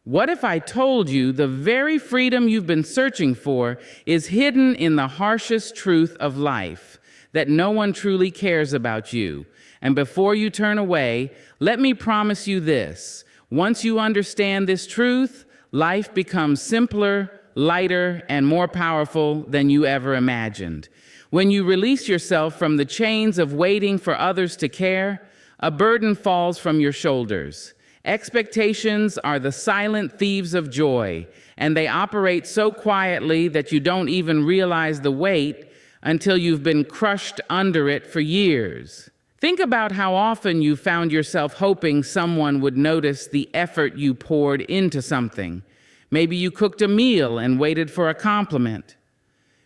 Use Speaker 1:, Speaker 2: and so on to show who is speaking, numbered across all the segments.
Speaker 1: What if I told you the very freedom you've been searching for is hidden in the harshest truth of life, that no one truly cares about you? And before you turn away, let me promise you this. Once you understand this truth, life becomes simpler, lighter, and more powerful than you ever imagined. When you release yourself from the chains of waiting for others to care, a burden falls from your shoulders. Expectations are the silent thieves of joy, and they operate so quietly that you don't even realize the weight until you've been crushed under it for years. Think about how often you found yourself hoping someone would notice the effort you poured into something. Maybe you cooked a meal and waited for a compliment.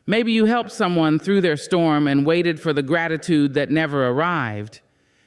Speaker 1: Maybe you helped someone through their storm and waited for the gratitude that never arrived.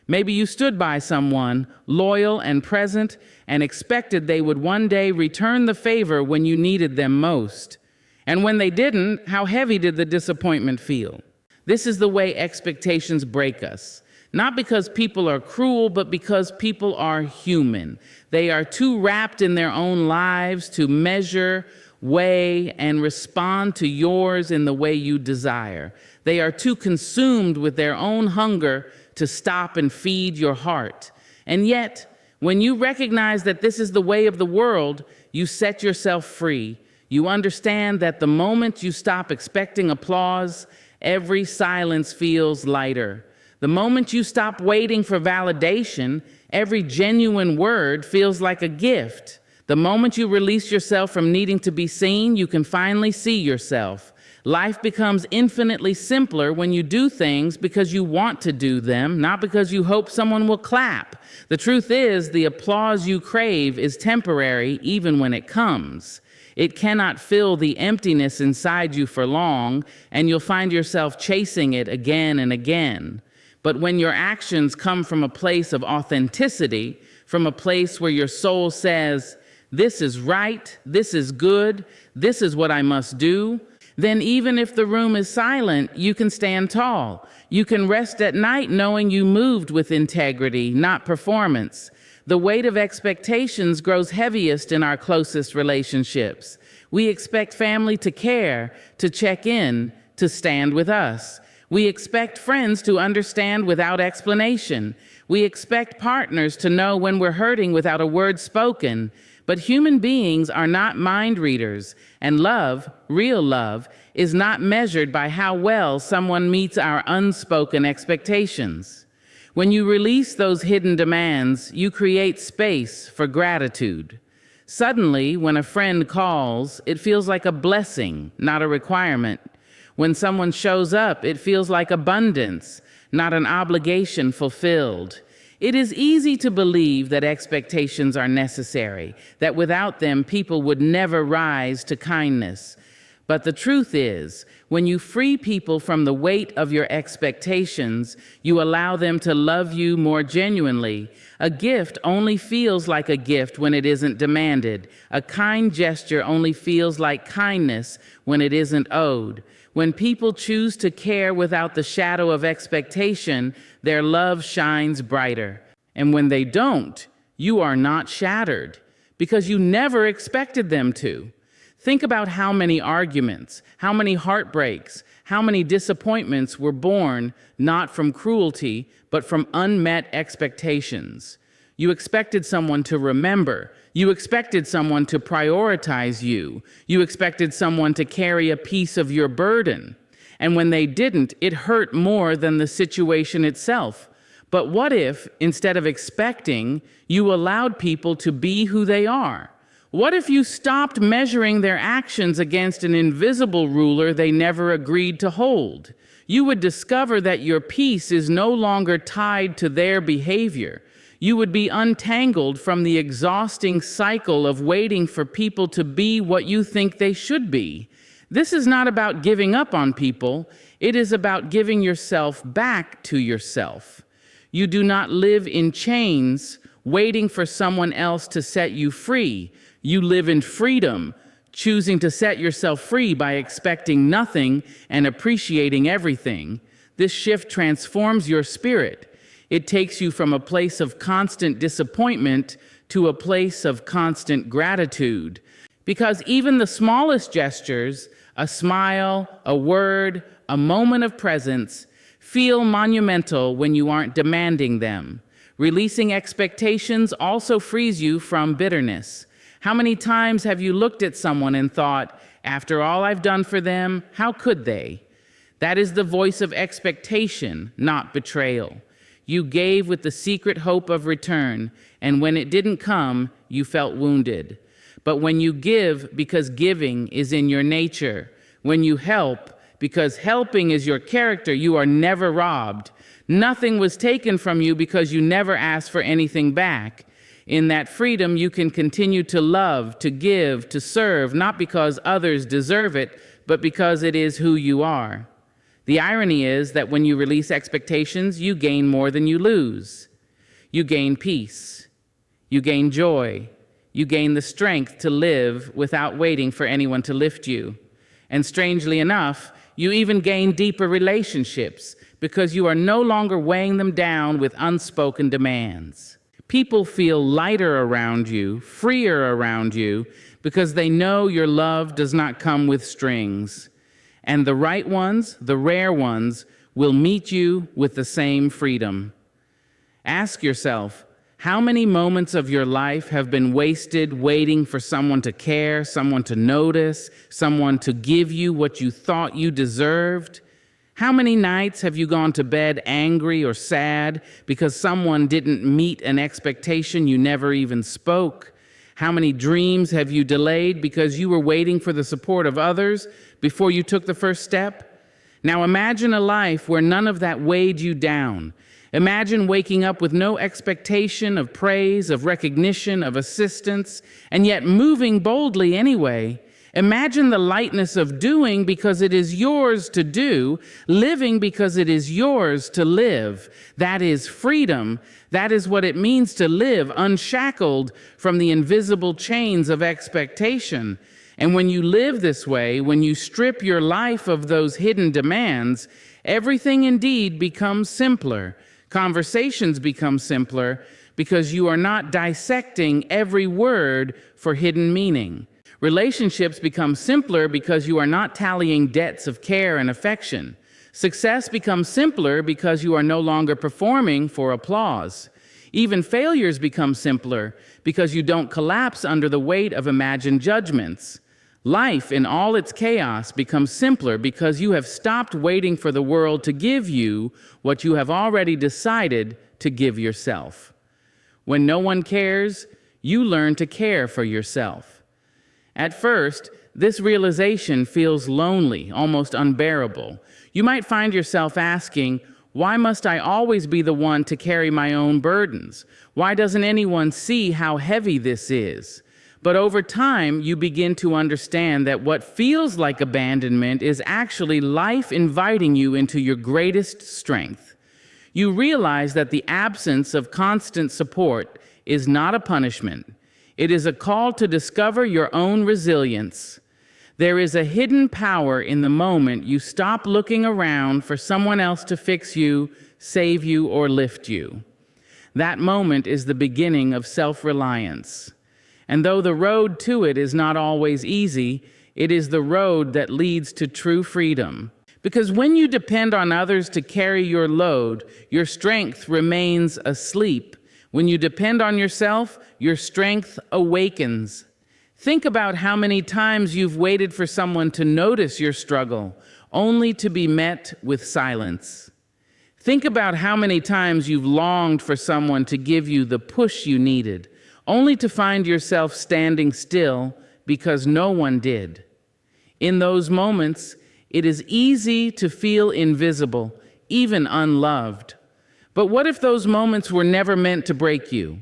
Speaker 1: Maybe you stood by someone, loyal and present, and expected they would one day return the favor when you needed them most. And when they didn't, how heavy did the disappointment feel? This is the way expectations break us. Not because people are cruel, but because people are human. They are too wrapped in their own lives to measure, weigh, and respond to yours in the way you desire. They are too consumed with their own hunger to stop and feed your heart. And yet, when you recognize that this is the way of the world, you set yourself free. You understand that the moment you stop expecting applause, every silence feels lighter. The moment you stop waiting for validation, every genuine word feels like a gift. The moment you release yourself from needing to be seen, you can finally see yourself. Life becomes infinitely simpler when you do things because you want to do them, not because you hope someone will clap. The truth is, the applause you crave is temporary even when it comes. It cannot fill the emptiness inside you for long, and you'll find yourself chasing it again and again. But when your actions come from a place of authenticity, from a place where your soul says, "This is right, this is good, this is what I must do," then even if the room is silent, you can stand tall. You can rest at night knowing you moved with integrity, not performance. The weight of expectations grows heaviest in our closest relationships. We expect family to care, to check in, to stand with us. We expect friends to understand without explanation. We expect partners to know when we're hurting without a word spoken. But human beings are not mind readers, and love, real love, is not measured by how well someone meets our unspoken expectations. When you release those hidden demands, you create space for gratitude. Suddenly, when a friend calls, it feels like a blessing, not a requirement. When someone shows up, it feels like abundance, not an obligation fulfilled. It is easy to believe that expectations are necessary, that without them people would never rise to kindness. But the truth is, when you free people from the weight of your expectations, you allow them to love you more genuinely. A gift only feels like a gift when it isn't demanded. A kind gesture only feels like kindness when it isn't owed. When people choose to care without the shadow of expectation, their love shines brighter. And when they don't, you are not shattered because you never expected them to. Think about how many arguments, how many heartbreaks, how many disappointments were born not from cruelty, but from unmet expectations. You expected someone to remember. You expected someone to prioritize you. You expected someone to carry a piece of your burden. And when they didn't, it hurt more than the situation itself. But what if, instead of expecting, you allowed people to be who they are? What if you stopped measuring their actions against an invisible ruler they never agreed to hold? You would discover that your peace is no longer tied to their behavior. You would be untangled from the exhausting cycle of waiting for people to be what you think they should be. This is not about giving up on people. It is about giving yourself back to yourself. You do not live in chains, waiting for someone else to set you free. You live in freedom, choosing to set yourself free by expecting nothing and appreciating everything. This shift transforms your spirit. It takes you from a place of constant disappointment to a place of constant gratitude. Because even the smallest gestures, a smile, a word, a moment of presence, feel monumental when you aren't demanding them. Releasing expectations also frees you from bitterness. How many times have you looked at someone and thought, after all I've done for them, how could they? That is the voice of expectation, not betrayal. You gave with the secret hope of return, and when it didn't come, you felt wounded. But when you give because giving is in your nature, when you help because helping is your character, you are never robbed. Nothing was taken from you because you never asked for anything back. In that freedom, you can continue to love, to give, to serve, not because others deserve it, but because it is who you are. The irony is that when you release expectations, you gain more than you lose. You gain peace. You gain joy. You gain the strength to live without waiting for anyone to lift you. And strangely enough, you even gain deeper relationships because you are no longer weighing them down with unspoken demands. People feel lighter around you, freer around you, because they know your love does not come with strings. And the right ones, the rare ones, will meet you with the same freedom. Ask yourself, how many moments of your life have been wasted waiting for someone to care, someone to notice, someone to give you what you thought you deserved? How many nights have you gone to bed angry or sad because someone didn't meet an expectation you never even spoke? How many dreams have you delayed because you were waiting for the support of others before you took the first step? Now imagine a life where none of that weighed you down. Imagine waking up with no expectation of praise, of recognition, of assistance, and yet moving boldly anyway. Imagine the lightness of doing because it is yours to do, living because it is yours to live. That is freedom. That is what it means to live unshackled from the invisible chains of expectation. And when you live this way, when you strip your life of those hidden demands, everything indeed becomes simpler. Conversations become simpler because you are not dissecting every word for hidden meaning. Relationships become simpler because you are not tallying debts of care and affection. Success becomes simpler because you are no longer performing for applause. Even failures become simpler because you don't collapse under the weight of imagined judgments. Life in all its chaos becomes simpler because you have stopped waiting for the world to give you what you have already decided to give yourself. When no one cares, you learn to care for yourself. At first, this realization feels lonely, almost unbearable. You might find yourself asking, why must I always be the one to carry my own burdens? Why doesn't anyone see how heavy this is? But over time, you begin to understand that what feels like abandonment is actually life inviting you into your greatest strength. You realize that the absence of constant support is not a punishment. It is a call to discover your own resilience. There is a hidden power in the moment you stop looking around for someone else to fix you, save you, or lift you. That moment is the beginning of self-reliance. And though the road to it is not always easy, it is the road that leads to true freedom. Because when you depend on others to carry your load, your strength remains asleep. When you depend on yourself, your strength awakens. Think about how many times you've waited for someone to notice your struggle, only to be met with silence. Think about how many times you've longed for someone to give you the push you needed, only to find yourself standing still because no one did. In those moments, it is easy to feel invisible, even unloved. But what if those moments were never meant to break you?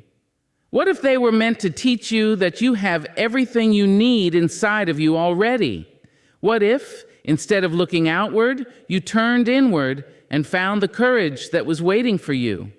Speaker 1: What if they were meant to teach you that you have everything you need inside of you already? What if, instead of looking outward, you turned inward and found the courage that was waiting for you?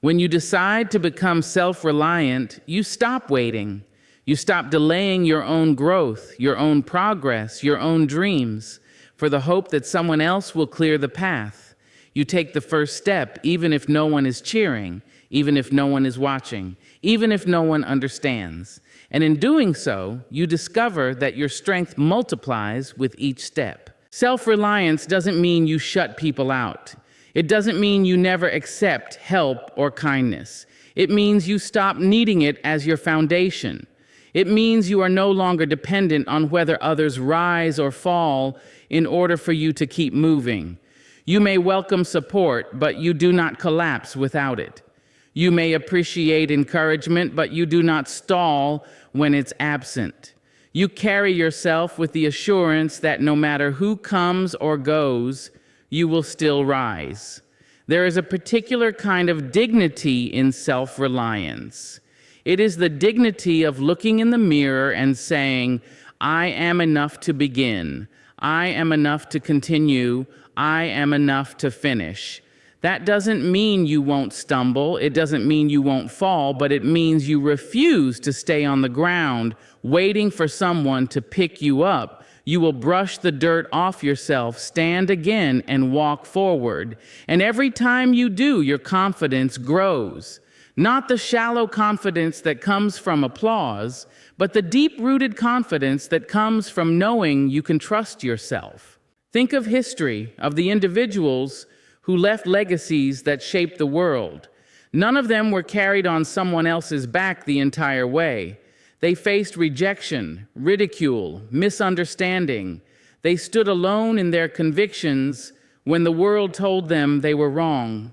Speaker 1: When you decide to become self-reliant, you stop waiting. You stop delaying your own growth, your own progress, your own dreams, for the hope that someone else will clear the path. You take the first step, even if no one is cheering, even if no one is watching, even if no one understands. And in doing so, you discover that your strength multiplies with each step. Self-reliance doesn't mean you shut people out. It doesn't mean you never accept help or kindness. It means you stop needing it as your foundation. It means you are no longer dependent on whether others rise or fall in order for you to keep moving. You may welcome support, but you do not collapse without it. You may appreciate encouragement, but you do not stall when it's absent. You carry yourself with the assurance that no matter who comes or goes, you will still rise. There is a particular kind of dignity in self-reliance. It is the dignity of looking in the mirror and saying, I am enough to begin. I am enough to continue. I am enough to finish. That doesn't mean you won't stumble. It doesn't mean you won't fall, but it means you refuse to stay on the ground waiting for someone to pick you up. You will brush the dirt off yourself, stand again, and walk forward. And every time you do, your confidence grows. Not the shallow confidence that comes from applause, but the deep-rooted confidence that comes from knowing you can trust yourself. Think of history, of the individuals who left legacies that shaped the world. None of them were carried on someone else's back the entire way. They faced rejection, ridicule, misunderstanding. They stood alone in their convictions when the world told them they were wrong.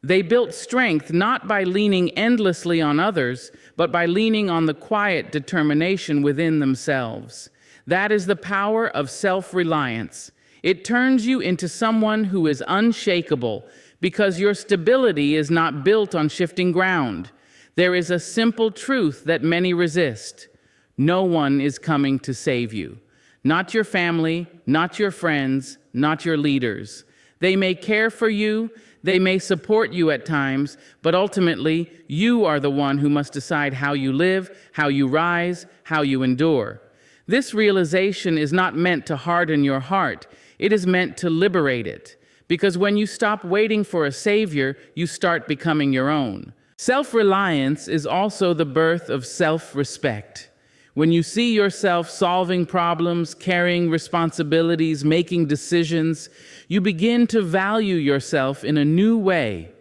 Speaker 1: They built strength not by leaning endlessly on others, but by leaning on the quiet determination within themselves. That is the power of self-reliance. It turns you into someone who is unshakable because your stability is not built on shifting ground. There is a simple truth that many resist. No one is coming to save you. Not your family, not your friends, not your leaders. They may care for you, they may support you at times, but ultimately, you are the one who must decide how you live, how you rise, how you endure. This realization is not meant to harden your heart. It is meant to liberate it. Because when you stop waiting for a savior, you start becoming your own. Self-reliance is also the birth of self-respect. When you see yourself solving problems, carrying responsibilities, making decisions, you begin to value yourself in a new way.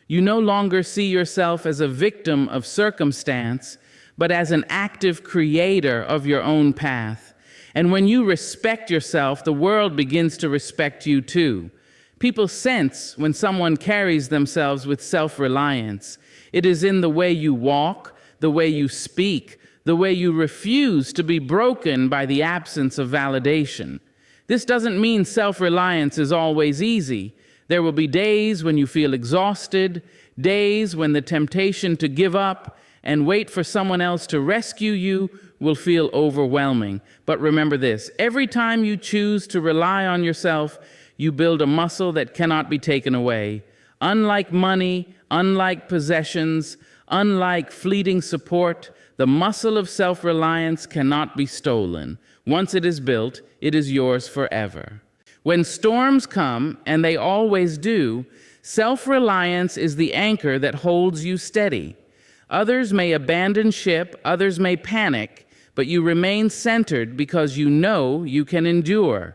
Speaker 1: You no longer see yourself as a victim of circumstance, but as an active creator of your own path. And when you respect yourself, the world begins to respect you too. People sense when someone carries themselves with self-reliance. It is in the way you walk, the way you speak, the way you refuse to be broken by the absence of validation. This doesn't mean self-reliance is always easy. There will be days when you feel exhausted, days when the temptation to give up and wait for someone else to rescue you will feel overwhelming. But remember this, every time you choose to rely on yourself, you build a muscle that cannot be taken away. Unlike money, unlike possessions, unlike fleeting support, the muscle of self-reliance cannot be stolen. Once it is built, it is yours forever. When storms come, and they always do, self-reliance is the anchor that holds you steady. Others may abandon ship, others may panic, but you remain centered because you know you can endure.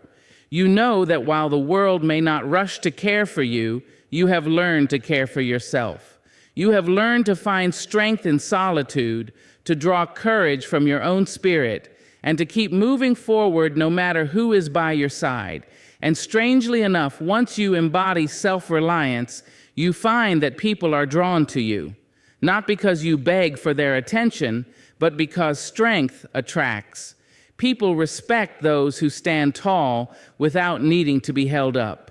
Speaker 1: You know that while the world may not rush to care for you, you have learned to care for yourself. You have learned to find strength in solitude, to draw courage from your own spirit, and to keep moving forward no matter who is by your side. And strangely enough, once you embody self-reliance, you find that people are drawn to you, not because you beg for their attention, but because strength attracts. People respect those who stand tall without needing to be held up.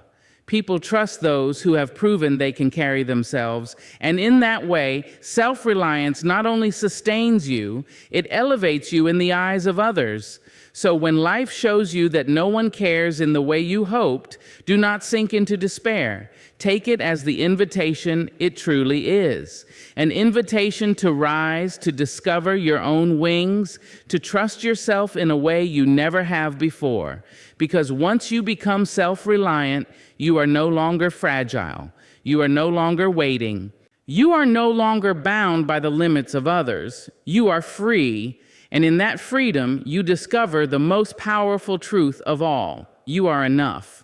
Speaker 1: People trust those who have proven they can carry themselves, and in that way, self-reliance not only sustains you, it elevates you in the eyes of others. So when life shows you that no one cares in the way you hoped, do not sink into despair. Take it as the invitation it truly is. An invitation to rise, to discover your own wings, to trust yourself in a way you never have before. Because once you become self-reliant, you are no longer fragile. You are no longer waiting. You are no longer bound by the limits of others. You are free, and in that freedom, you discover the most powerful truth of all. You are enough.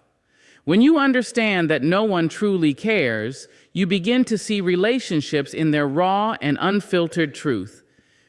Speaker 1: When you understand that no one truly cares, you begin to see relationships in their raw and unfiltered truth.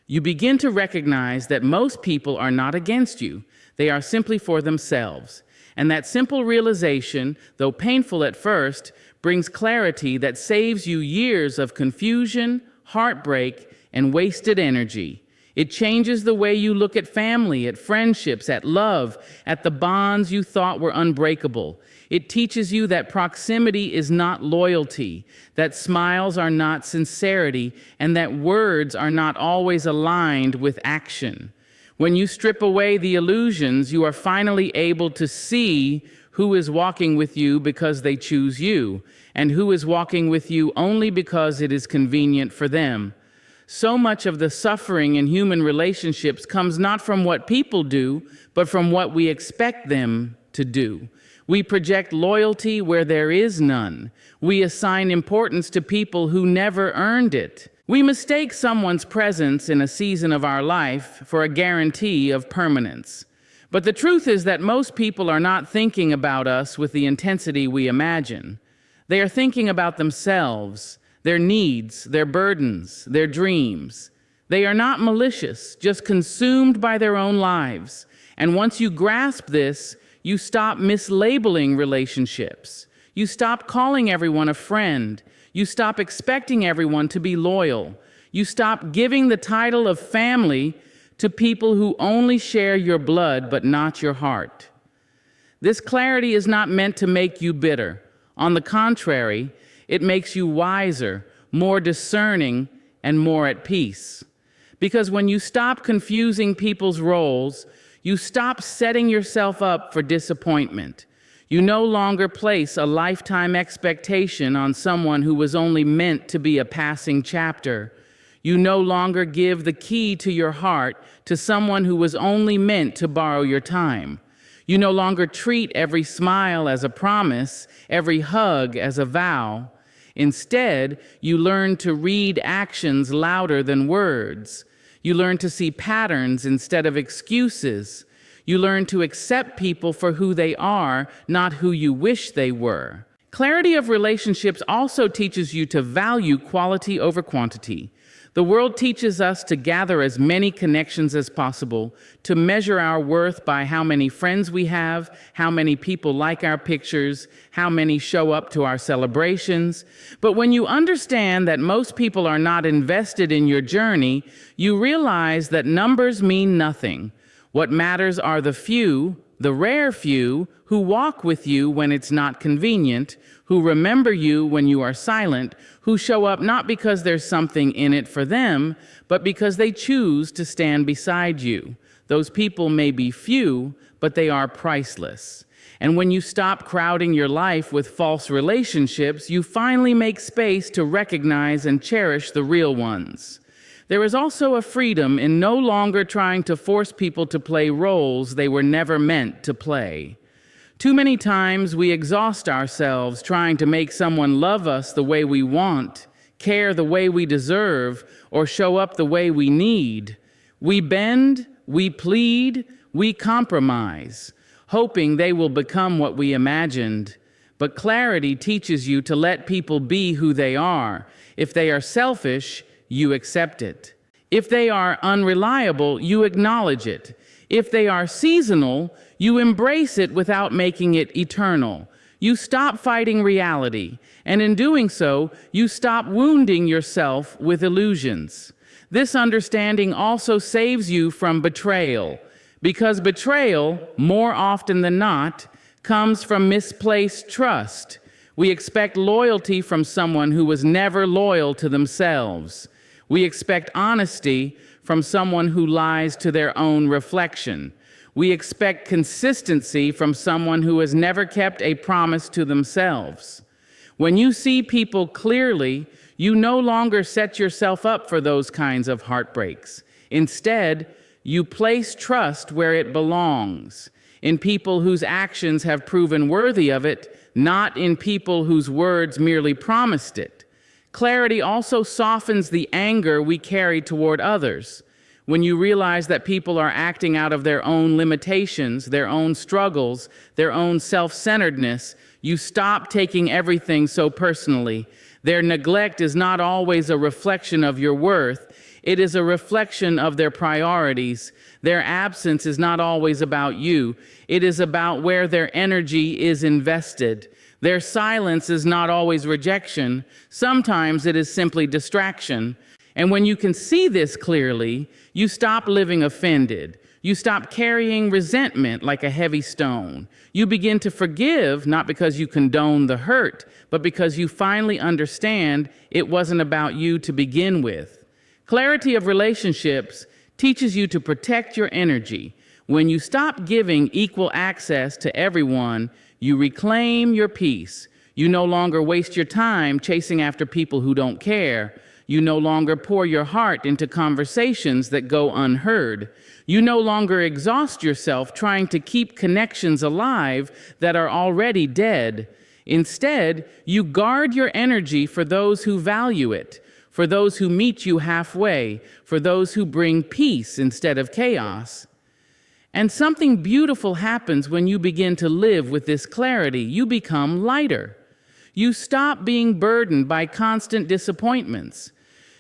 Speaker 1: You begin to recognize that most people are not against you. They are simply for themselves. And that simple realization, though painful at first, brings clarity that saves you years of confusion, heartbreak, and wasted energy. It changes the way you look at family, at friendships, at love, at the bonds you thought were unbreakable. It teaches you that proximity is not loyalty, that smiles are not sincerity, and that words are not always aligned with action. When you strip away the illusions, you are finally able to see who is walking with you because they choose you, and who is walking with you only because it is convenient for them. So much of the suffering in human relationships comes not from what people do, but from what we expect them to do. We project loyalty where there is none. We assign importance to people who never earned it. We mistake someone's presence in a season of our life for a guarantee of permanence. But the truth is that most people are not thinking about us with the intensity we imagine. They are thinking about themselves, their needs, their burdens, their dreams. They are not malicious, just consumed by their own lives. And once you grasp this, you stop mislabeling relationships. You stop calling everyone a friend. You stop expecting everyone to be loyal. You stop giving the title of family to people who only share your blood but not your heart. This clarity is not meant to make you bitter. On the contrary, it makes you wiser, more discerning, and more at peace. Because when you stop confusing people's roles, you stop setting yourself up for disappointment. You no longer place a lifetime expectation on someone who was only meant to be a passing chapter. You no longer give the key to your heart to someone who was only meant to borrow your time. You no longer treat every smile as a promise, every hug as a vow. Instead, you learn to read actions louder than words. You learn to see patterns instead of excuses. You learn to accept people for who they are, not who you wish they were. Clarity of relationships also teaches you to value quality over quantity. The world teaches us to gather as many connections as possible, to measure our worth by how many friends we have, how many people like our pictures, how many show up to our celebrations. But when you understand that most people are not invested in your journey, you realize that numbers mean nothing. What matters are the few, the rare few, who walk with you when it's not convenient, who remember you when you are silent, who show up not because there's something in it for them, but because they choose to stand beside you. Those people may be few, but they are priceless. And when you stop crowding your life with false relationships, you finally make space to recognize and cherish the real ones. There is also a freedom in no longer trying to force people to play roles they were never meant to play. Too many times we exhaust ourselves trying to make someone love us the way we want, care the way we deserve, or show up the way we need. We bend, we plead, we compromise, hoping they will become what we imagined. But clarity teaches you to let people be who they are. If they are selfish, you accept it. If they are unreliable, you acknowledge it. If they are seasonal, you embrace it without making it eternal. You stop fighting reality, and in doing so, you stop wounding yourself with illusions. This understanding also saves you from betrayal, because betrayal, more often than not, comes from misplaced trust. We expect loyalty from someone who was never loyal to themselves. We expect honesty from someone who lies to their own reflection. We expect consistency from someone who has never kept a promise to themselves. When you see people clearly, you no longer set yourself up for those kinds of heartbreaks. Instead, you place trust where it belongs, in people whose actions have proven worthy of it, not in people whose words merely promised it. Clarity also softens the anger we carry toward others. When you realize that people are acting out of their own limitations, their own struggles, their own self-centeredness, you stop taking everything so personally. Their neglect is not always a reflection of your worth. It is a reflection of their priorities. Their absence is not always about you. It is about where their energy is invested. Their silence is not always rejection. Sometimes it is simply distraction. And when you can see this clearly, you stop living offended. You stop carrying resentment like a heavy stone. You begin to forgive, not because you condone the hurt, but because you finally understand it wasn't about you to begin with. Clarity of relationships teaches you to protect your energy. When you stop giving equal access to everyone, you reclaim your peace. You no longer waste your time chasing after people who don't care. You no longer pour your heart into conversations that go unheard. You no longer exhaust yourself trying to keep connections alive that are already dead. Instead, you guard your energy for those who value it, for those who meet you halfway, for those who bring peace instead of chaos. And something beautiful happens when you begin to live with this clarity. You become lighter. You stop being burdened by constant disappointments.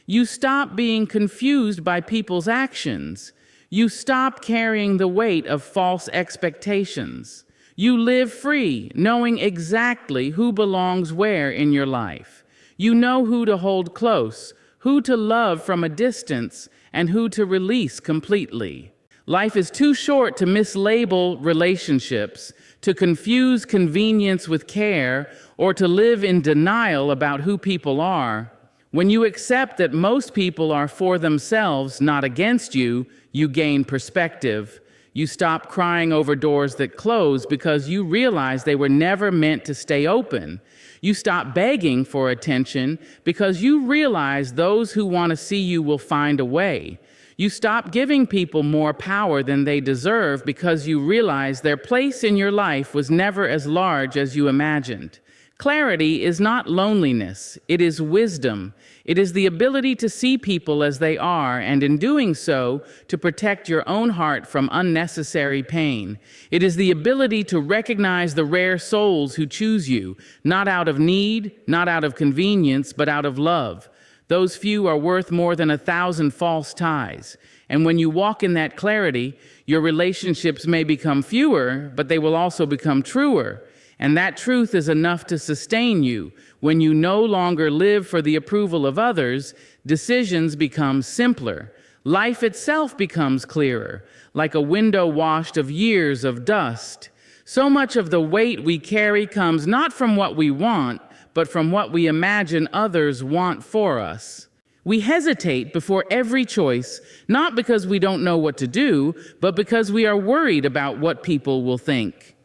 Speaker 1: You stop being confused by people's actions. You stop carrying the weight of false expectations. You live free, knowing exactly who belongs where in your life. You know who to hold close, who to love from a distance, and who to release completely. Life is too short to mislabel relationships, to confuse convenience with care, or to live in denial about who people are. When you accept that most people are for themselves, not against you, you gain perspective. You stop crying over doors that close because you realize they were never meant to stay open. You stop begging for attention because you realize those who want to see you will find a way. You stop giving people more power than they deserve because you realize their place in your life was never as large as you imagined. Clarity is not loneliness, it is wisdom. It is the ability to see people as they are, and in doing so, to protect your own heart from unnecessary pain. It is the ability to recognize the rare souls who choose you, not out of need, not out of convenience, but out of love. Those few are worth more than 1,000 false ties. And when you walk in that clarity, your relationships may become fewer, but they will also become truer. And that truth is enough to sustain you. When you no longer live for the approval of others, decisions become simpler. Life itself becomes clearer, like a window washed of years of dust. So much of the weight we carry comes not from what we want, but from what we imagine others want for us. We hesitate before every choice, not because we don't know what to do, but because we are worried about what people will think.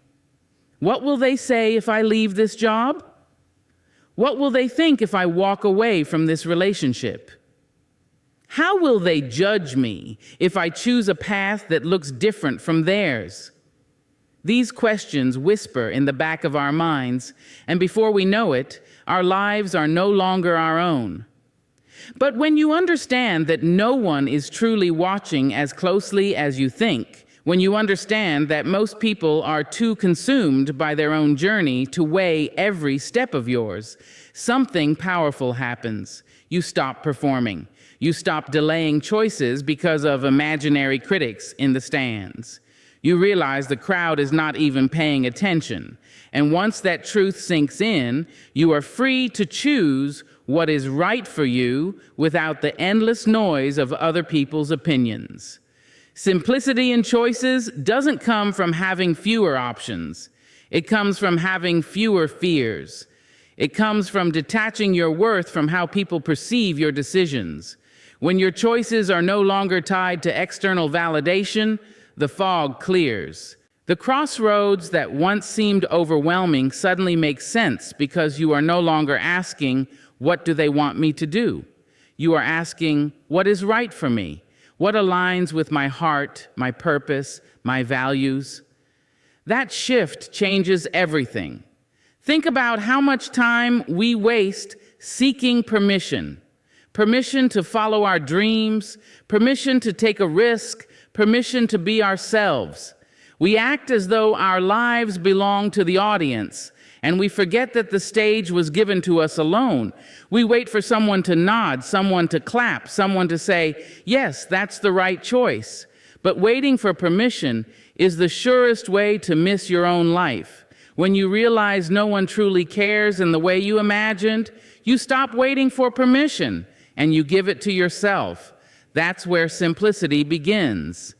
Speaker 1: What will they say if I leave this job? What will they think if I walk away from this relationship? How will they judge me if I choose a path that looks different from theirs? These questions whisper in the back of our minds, and before we know it, our lives are no longer our own. But when you understand that no one is truly watching as closely as you think, when you understand that most people are too consumed by their own journey to weigh every step of yours, something powerful happens. You stop performing. You stop delaying choices because of imaginary critics in the stands. You realize the crowd is not even paying attention. And once that truth sinks in, you are free to choose what is right for you without the endless noise of other people's opinions. Simplicity in choices doesn't come from having fewer options. It comes from having fewer fears. It comes from detaching your worth from how people perceive your decisions. When your choices are no longer tied to external validation, the fog clears. The crossroads that once seemed overwhelming suddenly make sense because you are no longer asking, what do they want me to do? You are asking, what is right for me? What aligns with my heart, my purpose, my values? That shift changes everything. Think about how much time we waste seeking permission. Permission to follow our dreams, permission to take a risk, permission to be ourselves. We act as though our lives belong to the audience, and we forget that the stage was given to us alone. We wait for someone to nod, someone to clap, someone to say, yes, that's the right choice. But waiting for permission is the surest way to miss your own life. When you realize no one truly cares in the way you imagined, you stop waiting for permission and you give it to yourself. That's where simplicity begins.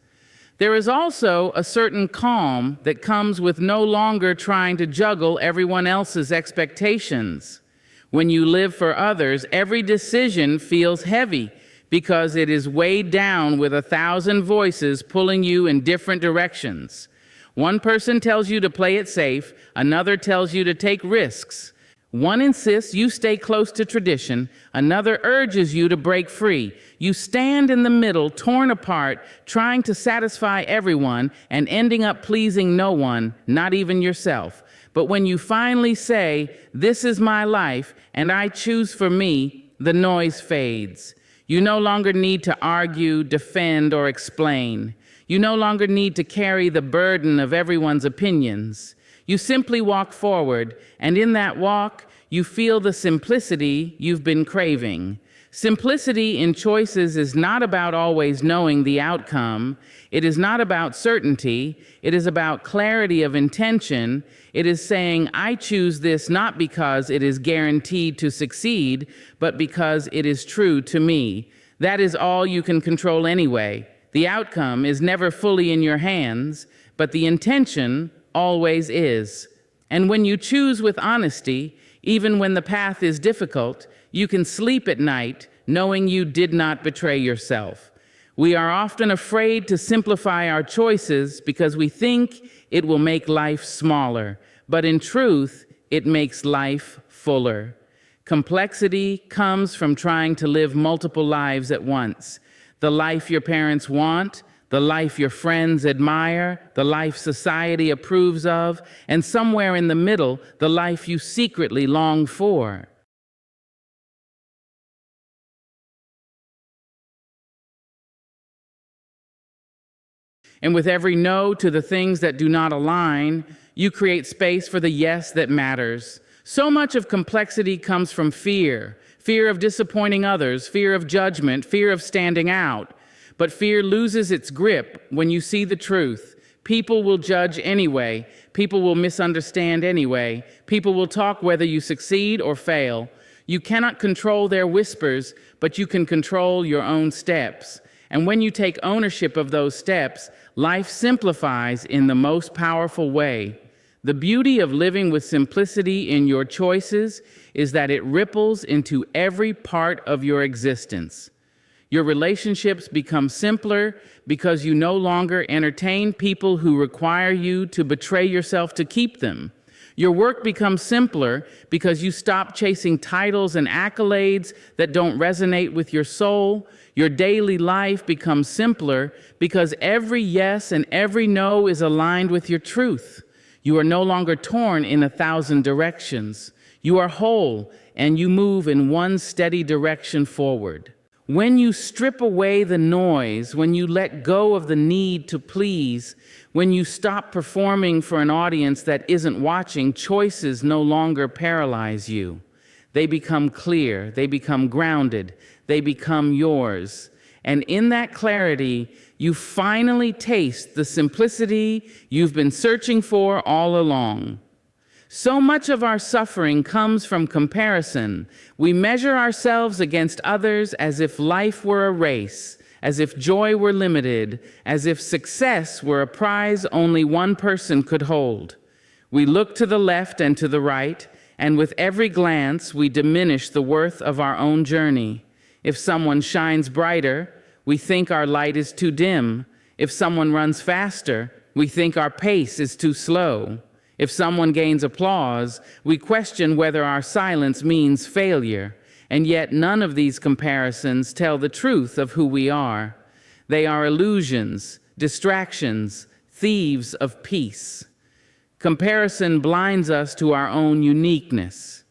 Speaker 1: There is also a certain calm that comes with no longer trying to juggle everyone else's expectations. When you live for others, every decision feels heavy because it is weighed down with 1,000 voices pulling you in different directions. One person tells you to play it safe, another tells you to take risks. One insists you stay close to tradition, another urges you to break free. You stand in the middle, torn apart, trying to satisfy everyone and ending up pleasing no one, not even yourself. But when you finally say, "This is my life and I choose for me," the noise fades. You no longer need to argue, defend, or explain. You no longer need to carry the burden of everyone's opinions. You simply walk forward, and in that walk, you feel the simplicity you've been craving. Simplicity in choices is not about always knowing the outcome. It is not about certainty. It is about clarity of intention. It is saying, I choose this not because it is guaranteed to succeed, but because it is true to me. That is all you can control anyway. The outcome is never fully in your hands, but the intention always is. And when you choose with honesty, even when the path is difficult, you can sleep at night knowing you did not betray yourself. We are often afraid to simplify our choices because we think it will make life smaller, but in truth, it makes life fuller. Complexity comes from trying to live multiple lives at once. The life your parents want, the life your friends admire, the life society approves of, and somewhere in the middle, the life you secretly long for. And with every no to the things that do not align, you create space for the yes that matters. So much of complexity comes from fear. Fear of disappointing others, fear of judgment, fear of standing out. But fear loses its grip when you see the truth. People will judge anyway. People will misunderstand anyway. People will talk whether you succeed or fail. You cannot control their whispers, but you can control your own steps. And when you take ownership of those steps, life simplifies in the most powerful way. The beauty of living with simplicity in your choices is that it ripples into every part of your existence. Your relationships become simpler because you no longer entertain people who require you to betray yourself to keep them. Your work becomes simpler because you stop chasing titles and accolades that don't resonate with your soul. Your daily life becomes simpler because every yes and every no is aligned with your truth. You are no longer torn in 1,000 directions. You are whole and you move in one steady direction forward. When you strip away the noise, when you let go of the need to please, when you stop performing for an audience that isn't watching, choices no longer paralyze you. They become clear, they become grounded, they become yours. And in that clarity, you finally taste the simplicity you've been searching for all along. So much of our suffering comes from comparison. We measure ourselves against others as if life were a race, as if joy were limited, as if success were a prize only one person could hold. We look to the left and to the right, and with every glance, we diminish the worth of our own journey. If someone shines brighter, we think our light is too dim. If someone runs faster, we think our pace is too slow. If someone gains applause, we question whether our silence means failure. And yet none of these comparisons tell the truth of who we are. They are illusions, distractions, thieves of peace. Comparison blinds us to our own uniqueness.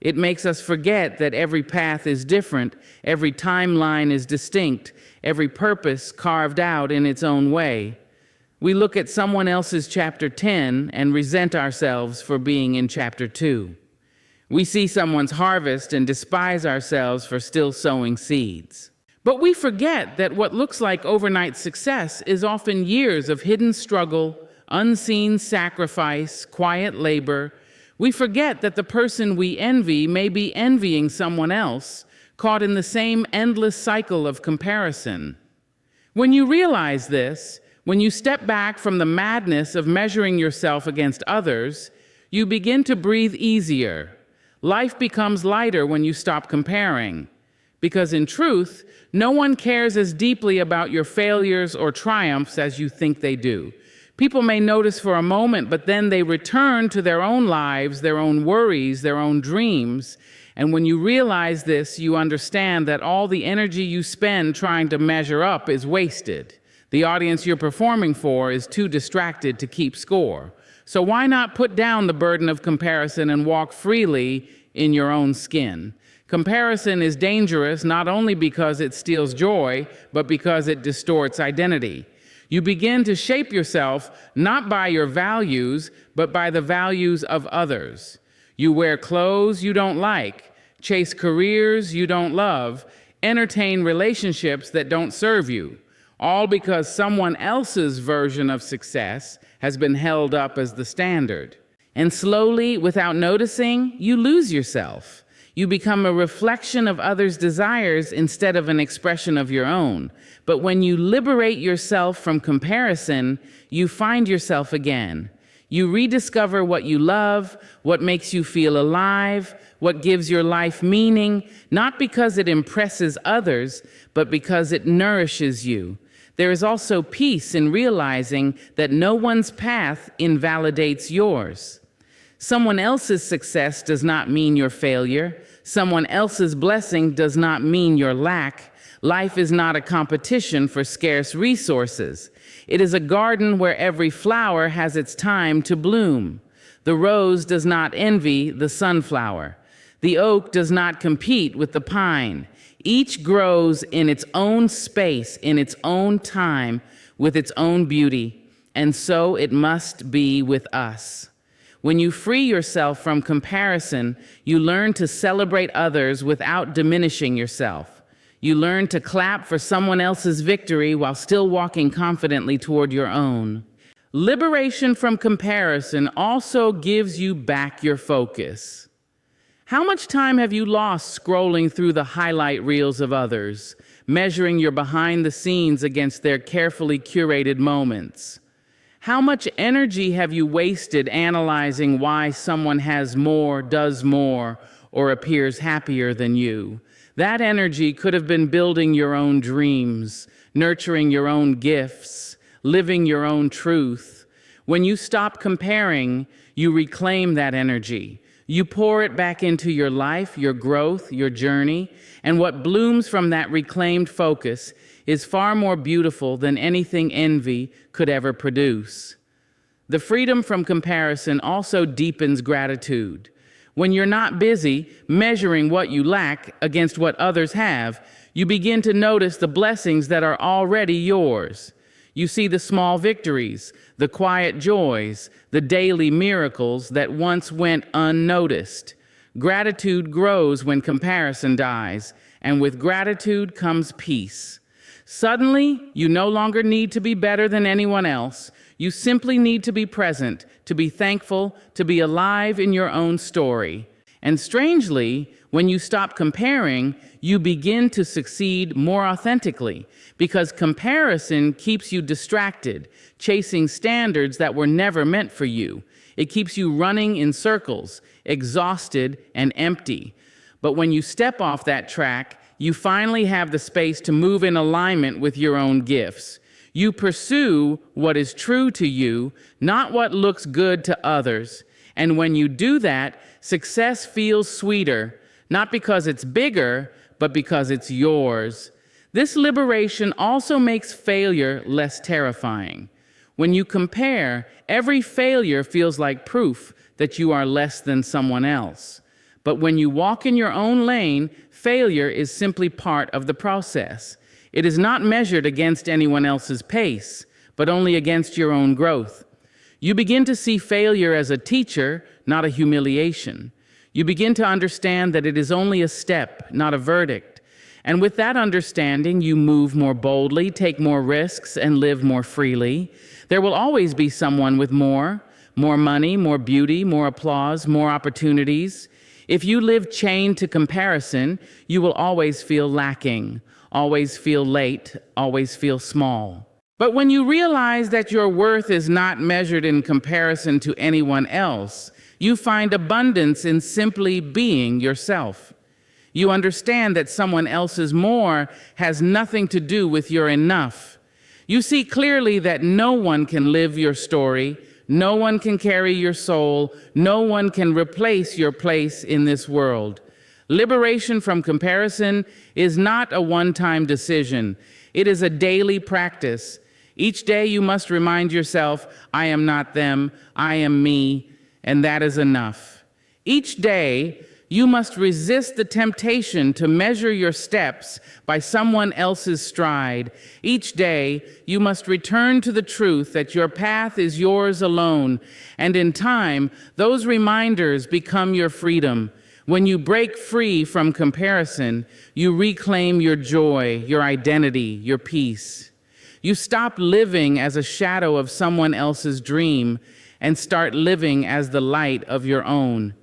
Speaker 1: It makes us forget that every path is different, every timeline is distinct, every purpose carved out in its own way. We look at someone else's chapter 10 and resent ourselves for being in chapter 2. We see someone's harvest and despise ourselves for still sowing seeds. But we forget that what looks like overnight success is often years of hidden struggle, unseen sacrifice, quiet labor. We forget that the person we envy may be envying someone else, caught in the same endless cycle of comparison. When you realize this, when you step back from the madness of measuring yourself against others, you begin to breathe easier. Life becomes lighter when you stop comparing. Because in truth, no one cares as deeply about your failures or triumphs as you think they do. People may notice for a moment, but then they return to their own lives, their own worries, their own dreams. And when you realize this, you understand that all the energy you spend trying to measure up is wasted. The audience you're performing for is too distracted to keep score. So why not put down the burden of comparison and walk freely in your own skin? Comparison is dangerous not only because it steals joy, but because it distorts identity. You begin to shape yourself not by your values, but by the values of others. You wear clothes you don't like, chase careers you don't love, entertain relationships that don't serve you, all because someone else's version of success has been held up as the standard. And slowly, without noticing, you lose yourself. You become a reflection of others' desires instead of an expression of your own. But when you liberate yourself from comparison, you find yourself again. You rediscover what you love, what makes you feel alive, what gives your life meaning, not because it impresses others, but because it nourishes you. There is also peace in realizing that no one's path invalidates yours. Someone else's success does not mean your failure. Someone else's blessing does not mean your lack. Life is not a competition for scarce resources. It is a garden where every flower has its time to bloom. The rose does not envy the sunflower. The oak does not compete with the pine. Each grows in its own space, in its own time, with its own beauty. And so it must be with us. When you free yourself from comparison, you learn to celebrate others without diminishing yourself. You learn to clap for someone else's victory while still walking confidently toward your own. Liberation from comparison also gives you back your focus. How much time have you lost scrolling through the highlight reels of others, measuring your behind the scenes against their carefully curated moments? How much energy have you wasted analyzing why someone has more, does more, or appears happier than you? That energy could have been building your own dreams, nurturing your own gifts, living your own truth. When you stop comparing, you reclaim that energy. You pour it back into your life, your growth, your journey, and what blooms from that reclaimed focus is far more beautiful than anything envy could ever produce. The freedom from comparison also deepens gratitude. When you're not busy measuring what you lack against what others have, you begin to notice the blessings that are already yours. You see the small victories, the quiet joys, the daily miracles that once went unnoticed. Gratitude grows when comparison dies, and with gratitude comes peace. Suddenly, you no longer need to be better than anyone else. You simply need to be present, to be thankful, to be alive in your own story. And strangely, when you stop comparing, you begin to succeed more authentically, because comparison keeps you distracted, chasing standards that were never meant for you. It keeps you running in circles, exhausted and empty. But when you step off that track, you finally have the space to move in alignment with your own gifts. You pursue what is true to you, not what looks good to others. And when you do that, success feels sweeter, not because it's bigger, but because it's yours. This liberation also makes failure less terrifying. When you compare, every failure feels like proof that you are less than someone else. But when you walk in your own lane, failure is simply part of the process. It is not measured against anyone else's pace, but only against your own growth. You begin to see failure as a teacher, not a humiliation. You begin to understand that it is only a step, not a verdict. And with that understanding, you move more boldly, take more risks, and live more freely. There will always be someone with more money, more beauty, more applause, more opportunities. If you live chained to comparison, you will always feel lacking, always feel late, always feel small. But when you realize that your worth is not measured in comparison to anyone else, you find abundance in simply being yourself. You understand that someone else's more has nothing to do with your enough. You see clearly that no one can live your story, no one can carry your soul, no one can replace your place in this world. Liberation from comparison is not a one-time decision. It is a daily practice. Each day you must remind yourself, I am not them, I am me, and that is enough. Each day, you must resist the temptation to measure your steps by someone else's stride. Each day, you must return to the truth that your path is yours alone, and in time, those reminders become your freedom. When you break free from comparison, you reclaim your joy, your identity, your peace. You stop living as a shadow of someone else's dream and start living as the light of your own.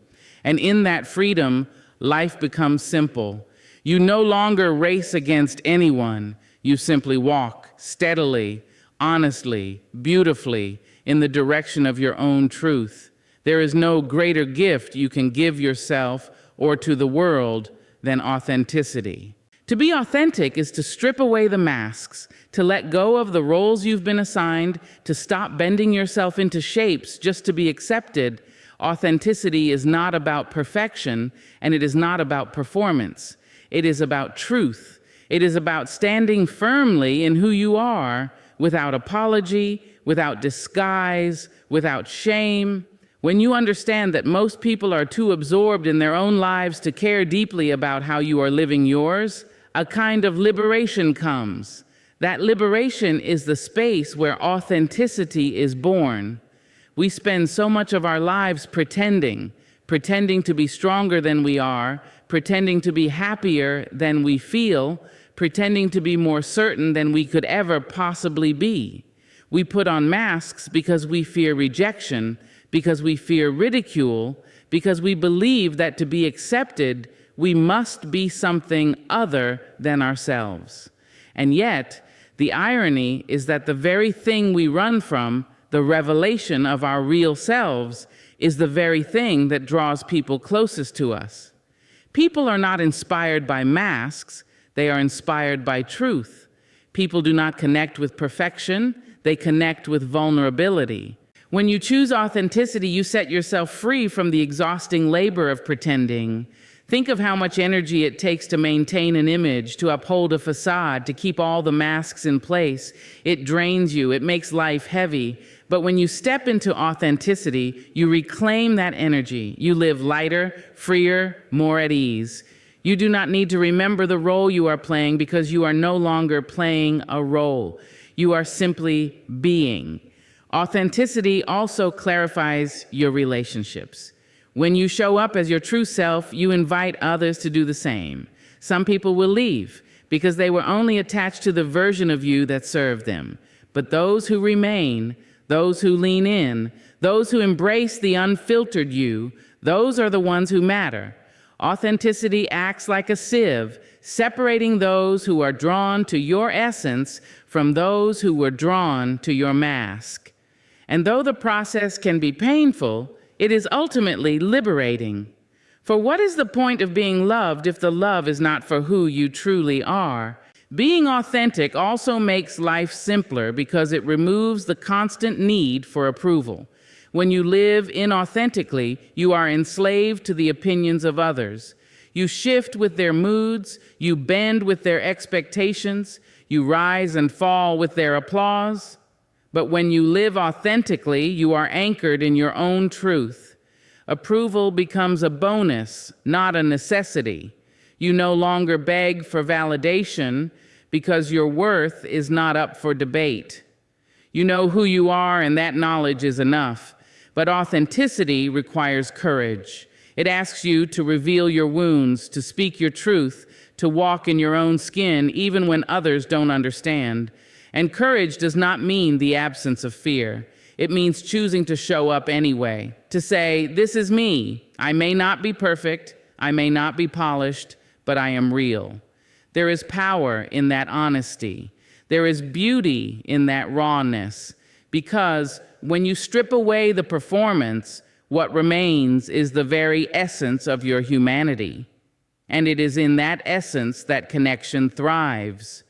Speaker 1: And in that freedom, life becomes simple. You no longer race against anyone. You simply walk steadily, honestly, beautifully in the direction of your own truth. There is no greater gift you can give yourself or to the world than authenticity. To be authentic is to strip away the masks, to let go of the roles you've been assigned, to stop bending yourself into shapes just to be accepted. Authenticity is not about perfection, and it is not about performance. It is about truth. It is about standing firmly in who you are, without apology, without disguise, without shame. When you understand that most people are too absorbed in their own lives to care deeply about how you are living yours, a kind of liberation comes. That liberation is the space where authenticity is born. We spend so much of our lives pretending to be stronger than we are, pretending to be happier than we feel, pretending to be more certain than we could ever possibly be. We put on masks because we fear rejection, because we fear ridicule, because we believe that to be accepted, we must be something other than ourselves. And yet, the irony is that the very thing we run from, the revelation of our real selves, is the very thing that draws people closest to us. People are not inspired by masks, they are inspired by truth. People do not connect with perfection, they connect with vulnerability. When you choose authenticity, you set yourself free from the exhausting labor of pretending. Think of how much energy it takes to maintain an image, to uphold a facade, to keep all the masks in place. It drains you, it makes life heavy. But when you step into authenticity, you reclaim that energy. You live lighter, freer, more at ease. You do not need to remember the role you are playing because you are no longer playing a role. You are simply being. Authenticity also clarifies your relationships. When you show up as your true self, you invite others to do the same. Some people will leave because they were only attached to the version of you that served them. But those who remain, those who lean in, those who embrace the unfiltered you, those are the ones who matter. Authenticity acts like a sieve, separating those who are drawn to your essence from those who were drawn to your mask. And though the process can be painful, it is ultimately liberating. For what is the point of being loved if the love is not for who you truly are? Being authentic also makes life simpler because it removes the constant need for approval. When you live inauthentically, you are enslaved to the opinions of others. You shift with their moods, you bend with their expectations, you rise and fall with their applause. But when you live authentically, you are anchored in your own truth. Approval becomes a bonus, not a necessity. You no longer beg for validation because your worth is not up for debate. You know who you are, and that knowledge is enough. But authenticity requires courage. It asks you to reveal your wounds, to speak your truth, to walk in your own skin, even when others don't understand. And courage does not mean the absence of fear. It means choosing to show up anyway, to say, this is me. I may not be perfect, I may not be polished, but I am real. There is power in that honesty. There is beauty in that rawness, because when you strip away the performance, what remains is the very essence of your humanity. And it is in that essence that connection thrives.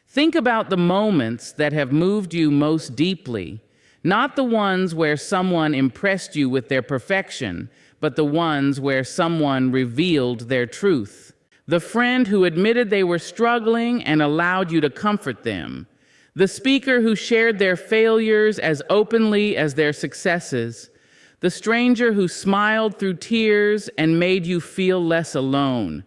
Speaker 1: Think about the moments that have moved you most deeply, not the ones where someone impressed you with their perfection, but the ones where someone revealed their truth. The friend who admitted they were struggling and allowed you to comfort them. The speaker who shared their failures as openly as their successes. The stranger who smiled through tears and made you feel less alone.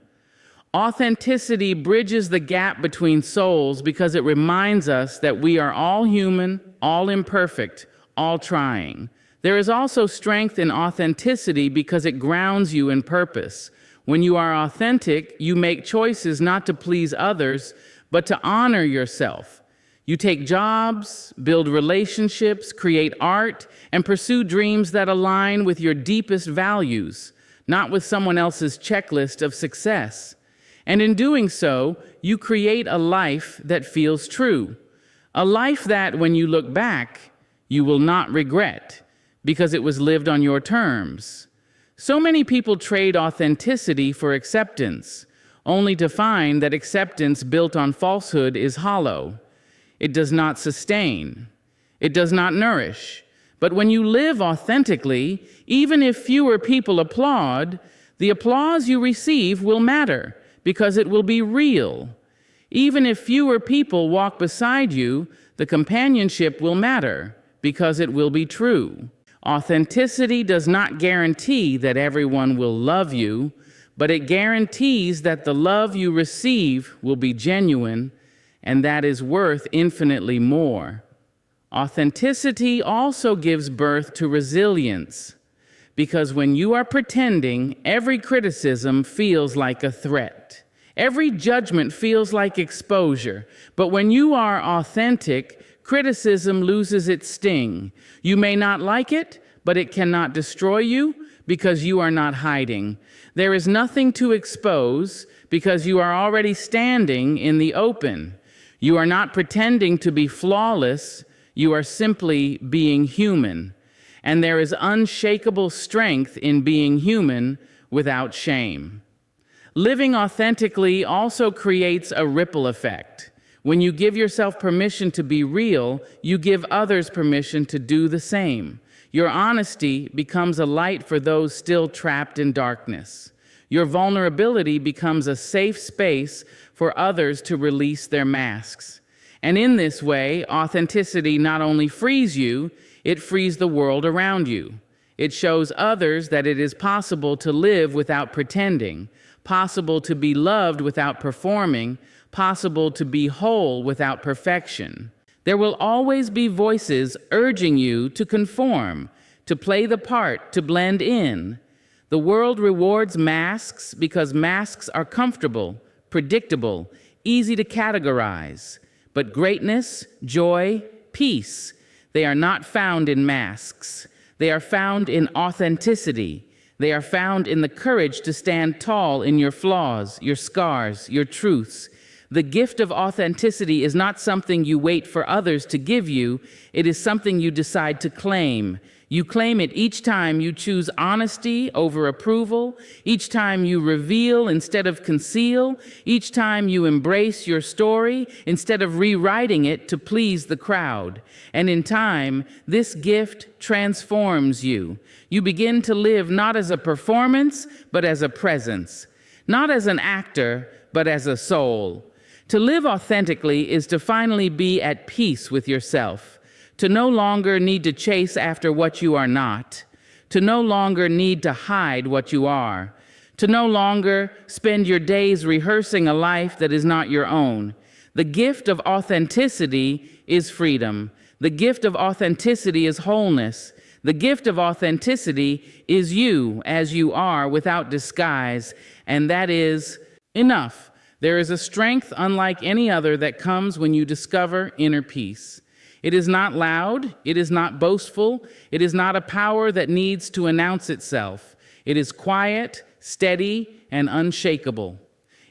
Speaker 1: Authenticity bridges the gap between souls because it reminds us that we are all human, all imperfect, all trying. There is also strength in authenticity because it grounds you in purpose. When you are authentic, you make choices not to please others, but to honor yourself. You take jobs, build relationships, create art, and pursue dreams that align with your deepest values, not with someone else's checklist of success. And in doing so, you create a life that feels true. A life that, when you look back, you will not regret, because it was lived on your terms. So many people trade authenticity for acceptance, only to find that acceptance built on falsehood is hollow. It does not sustain. It does not nourish. But when you live authentically, even if fewer people applaud, the applause you receive will matter, because it will be real. Even if fewer people walk beside you, the companionship will matter, because it will be true. Authenticity does not guarantee that everyone will love you, but it guarantees that the love you receive will be genuine, and that is worth infinitely more. Authenticity also gives birth to resilience, because when you are pretending, every criticism feels like a threat. Every judgment feels like exposure. But when you are authentic, criticism loses its sting. You may not like it, but it cannot destroy you because you are not hiding. There is nothing to expose because you are already standing in the open. You are not pretending to be flawless. You are simply being human. And there is unshakable strength in being human without shame. Living authentically also creates a ripple effect. When you give yourself permission to be real, you give others permission to do the same. Your honesty becomes a light for those still trapped in darkness. Your vulnerability becomes a safe space for others to release their masks. And in this way, authenticity not only frees you, it frees the world around you. It shows others that it is possible to live without pretending, possible to be loved without performing, possible to be whole without perfection. There will always be voices urging you to conform, to play the part, to blend in. The world rewards masks because masks are comfortable, predictable, easy to categorize. But greatness, joy, peace, they are not found in masks. They are found in authenticity. They are found in the courage to stand tall in your flaws, your scars, your truths. The gift of authenticity is not something you wait for others to give you. It is something you decide to claim. You claim it each time you choose honesty over approval, each time you reveal instead of conceal, each time you embrace your story instead of rewriting it to please the crowd. And in time, this gift transforms you. You begin to live not as a performance, but as a presence. Not as an actor, but as a soul. To live authentically is to finally be at peace with yourself. To no longer need to chase after what you are not, to no longer need to hide what you are, to no longer spend your days rehearsing a life that is not your own. The gift of authenticity is freedom. The gift of authenticity is wholeness. The gift of authenticity is you as you are without disguise, and that is enough. There is a strength unlike any other that comes when you discover inner peace. It is not loud, it is not boastful, it is not a power that needs to announce itself. It is quiet, steady, and unshakable.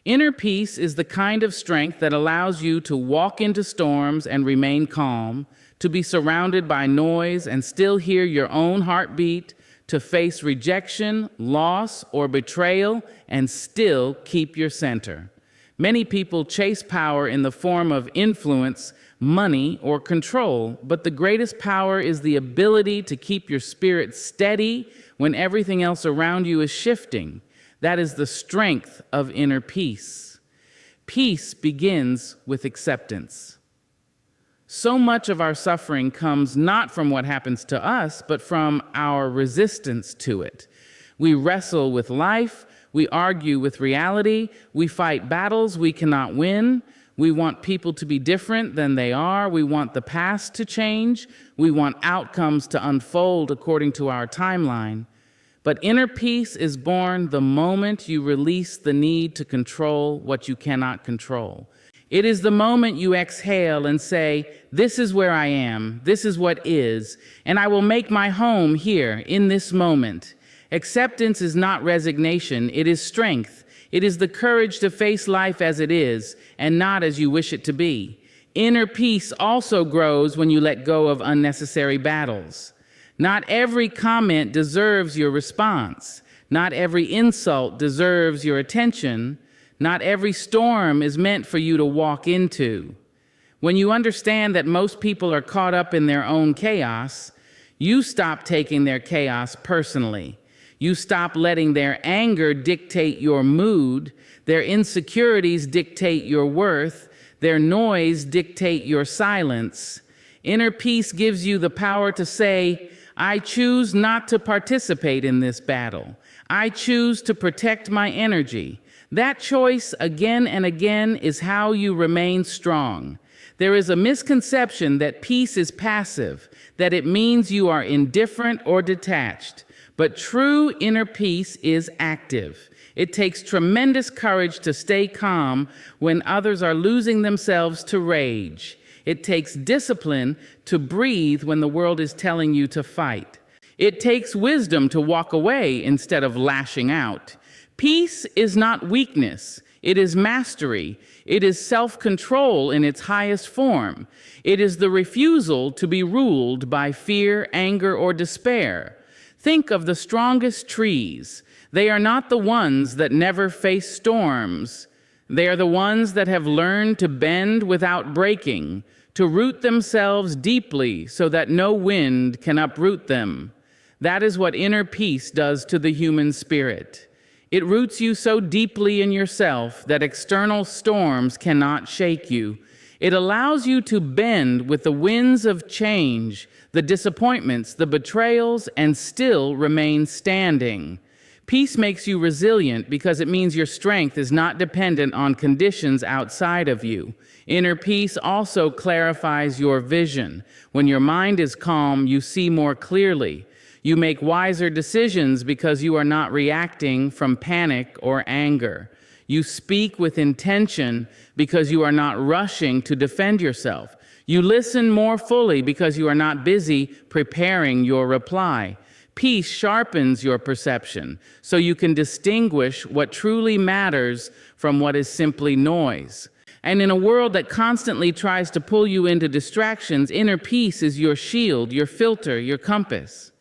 Speaker 1: Inner peace is the kind of strength that allows you to walk into storms and remain calm, to be surrounded by noise and still hear your own heartbeat, to face rejection, loss, or betrayal and still keep your center. Many people chase power in the form of influence, money, or control, but the greatest power is the ability to keep your spirit steady when everything else around you is shifting. That is the strength of inner peace. Peace begins with acceptance. So much of our suffering comes not from what happens to us, but from our resistance to it. We wrestle with life, we argue with reality, we fight battles we cannot win, we want people to be different than they are, we want the past to change, we want outcomes to unfold according to our timeline. But inner peace is born the moment you release the need to control what you cannot control. It is the moment you exhale and say, this is where I am, this is what is, and I will make my home here in this moment. Acceptance is not resignation, it is strength. It is the courage to face life as it is and not as you wish it to be. Inner peace also grows when you let go of unnecessary battles. Not every comment deserves your response. Not every insult deserves your attention. Not every storm is meant for you to walk into. When you understand that most people are caught up in their own chaos, you stop taking their chaos personally. You stop letting their anger dictate your mood, their insecurities dictate your worth, their noise dictate your silence. Inner peace gives you the power to say, I choose not to participate in this battle. I choose to protect my energy. That choice again and again is how you remain strong. There is a misconception that peace is passive, that it means you are indifferent or detached. But true inner peace is active. It takes tremendous courage to stay calm when others are losing themselves to rage. It takes discipline to breathe when the world is telling you to fight. It takes wisdom to walk away instead of lashing out. Peace is not weakness. It is mastery. It is self-control in its highest form. It is the refusal to be ruled by fear, anger, or despair. Think of the strongest trees. They are not the ones that never face storms. They are the ones that have learned to bend without breaking, to root themselves deeply so that no wind can uproot them. That is what inner peace does to the human spirit. It roots you so deeply in yourself that external storms cannot shake you. It allows you to bend with the winds of change, the disappointments, the betrayals, and still remain standing. Peace makes you resilient because it means your strength is not dependent on conditions outside of you. Inner peace also clarifies your vision. When your mind is calm, you see more clearly. You make wiser decisions because you are not reacting from panic or anger. You speak with intention because you are not rushing to defend yourself. You listen more fully because you are not busy preparing your reply. Peace sharpens your perception so you can distinguish what truly matters from what is simply noise. And in a world that constantly tries to pull you into distractions, inner peace is your shield, your filter, your compass.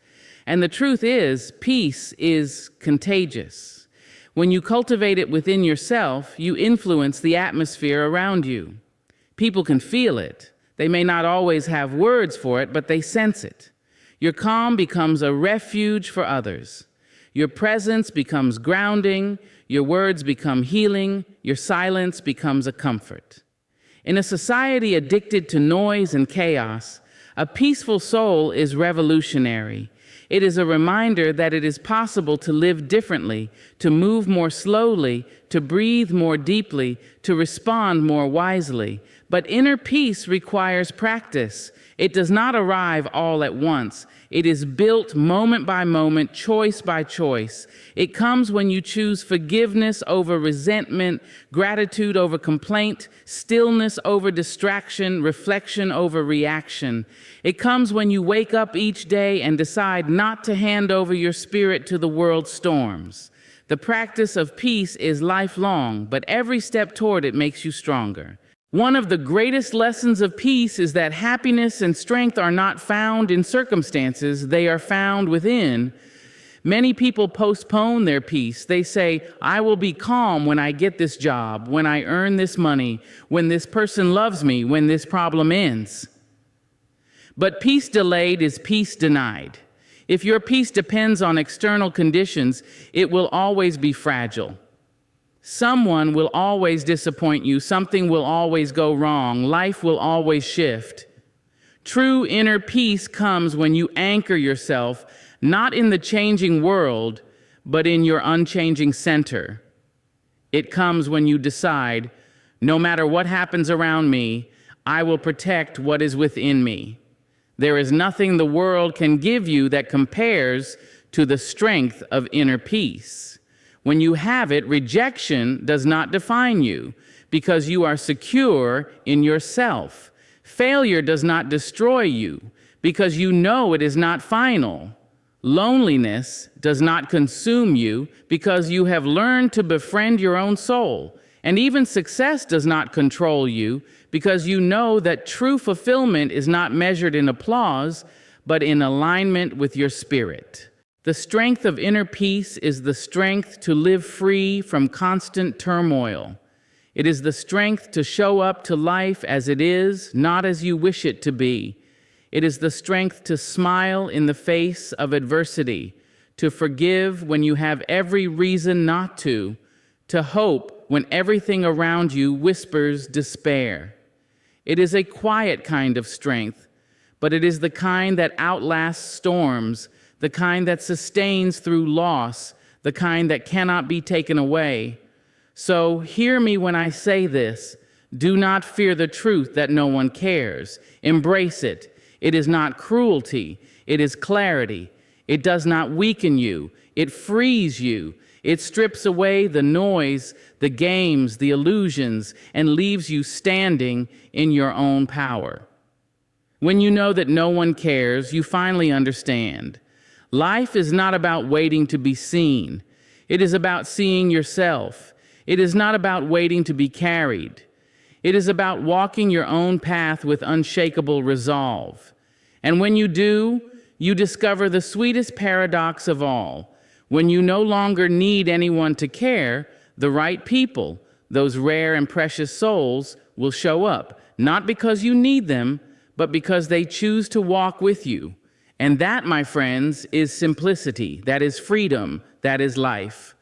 Speaker 1: And the truth is, peace is contagious. When you cultivate it within yourself, you influence the atmosphere around you. People can feel it. They may not always have words for it, but they sense it. Your calm becomes a refuge for others. Your presence becomes grounding. Your words become healing. Your silence becomes a comfort. In a society addicted to noise and chaos, A peaceful soul is revolutionary. It is a reminder that it is possible to live differently, to move more slowly, to breathe more deeply, to respond more wisely. But inner peace requires practice. It does not arrive all at once. It is built moment by moment, choice by choice. It comes when you choose forgiveness over resentment, gratitude over complaint, stillness over distraction, reflection over reaction. It comes when you wake up each day and decide not to hand over your spirit to the world's storms. The practice of peace is lifelong, but every step toward it makes you stronger. One of the greatest lessons of peace is that happiness and strength are not found in circumstances, they are found within. Many people postpone their peace. They say, I will be calm when I get this job, when I earn this money, when this person loves me, when this problem ends. But peace delayed is peace denied. If your peace depends on external conditions, it will always be fragile. Someone will always disappoint you. Something will always go wrong. Life will always shift. True inner peace comes when you anchor yourself, not in the changing world, but in your unchanging center. It comes when you decide, no matter what happens around me, I will protect what is within me. There is nothing the world can give you that compares to the strength of inner peace. When you have it, rejection does not define you because you are secure in yourself. Failure does not destroy you because you know it is not final. Loneliness does not consume you because you have learned to befriend your own soul. And even success does not control you because you know that true fulfillment is not measured in applause, but in alignment with your spirit. The strength of inner peace is the strength to live free from constant turmoil. It is the strength to show up to life as it is, not as you wish it to be. It is the strength to smile in the face of adversity, to forgive when you have every reason not to hope when everything around you whispers despair. It is a quiet kind of strength, but it is the kind that outlasts storms, the kind that sustains through loss, the kind that cannot be taken away. So hear me when I say this. Do not fear the truth that no one cares. Embrace it. It is not cruelty. It is clarity. It does not weaken you. It frees you. It strips away the noise, the games, the illusions, and leaves you standing in your own power. When you know that no one cares, you finally understand. Life is not about waiting to be seen. It is about seeing yourself. It is not about waiting to be carried. It is about walking your own path with unshakable resolve. And when you do, you discover the sweetest paradox of all. When you no longer need anyone to care, the right people, those rare and precious souls, will show up, not because you need them, but because they choose to walk with you. And that, my friends, is simplicity. That is freedom. That is life.